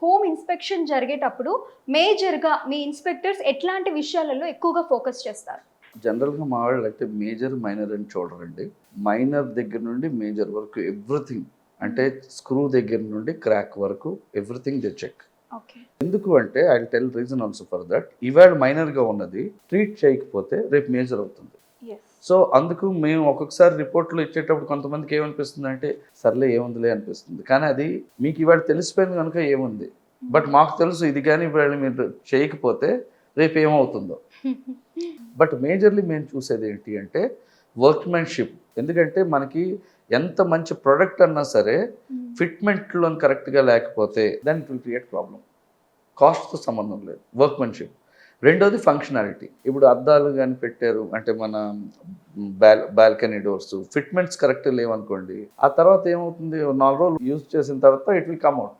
Home inspection జరిగేటప్పుడు మేజర్గా మీ inspectors ఎట్లాంటి విషయాలలో ఎక్కువగా ఫోకస్ చేస్తారు? జనరల్గా మా వాళ్ళు అయితే మేజర్ మైనర్ అని చూడరండి. మైనర్ దగ్గర నుండి మేజర్ వరకు ఎవ్రీథింగ్, అంటే స్క్రూ దగ్గర నుండి క్రాక్ వరకు ఎవ్రీథింగ్ దే చెక్. ఓకే. ఎందుకు అంటే I tell reason also for that. ఇవాళ మైనర్గా ఉన్నది ట్రీట్ చేయకపోతే రేపు మేజర్ అవుతుంది. సో అందుకు మేము ఒక్కొక్కసారి రిపోర్ట్లు ఇచ్చేటప్పుడు కొంతమందికి ఏమనిపిస్తుంది అంటే సర్లే ఏముందిలే అనిపిస్తుంది, కానీ అది మీకు ఇవాళ తెలిసిపోయింది కనుక ఏముంది, బట్ మాకు తెలుసు ఇది కానీ ఇవాళ మీరు చేయకపోతే రేపు ఏమవుతుందో. బట్ మేజర్లీ మేము చూసేది ఏంటి అంటే వర్క్మెన్షిప్. ఎందుకంటే మనకి ఎంత మంచి ప్రొడక్ట్ అన్నా సరే ఫిట్మెంట్లో కరెక్ట్గా లేకపోతే దాన్ని ఇట్ విల్ క్రియేట్ ప్రాబ్లం. కాస్ట్తో సంబంధం లేదు, వర్క్మెన్షిప్. రెండోది ఫంక్షనాలిటీ. ఇప్పుడు అద్దాలు కానీ పెట్టారు అంటే మన బాల్కనీ డోర్స్ ఫిట్మెంట్స్ కరెక్ట్ లేవనుకోండి, ఆ తర్వాత ఏమవుతుంది, 4 రోజులు యూజ్ చేసిన తర్వాత ఇట్ విల్ కమ్ అవుట్.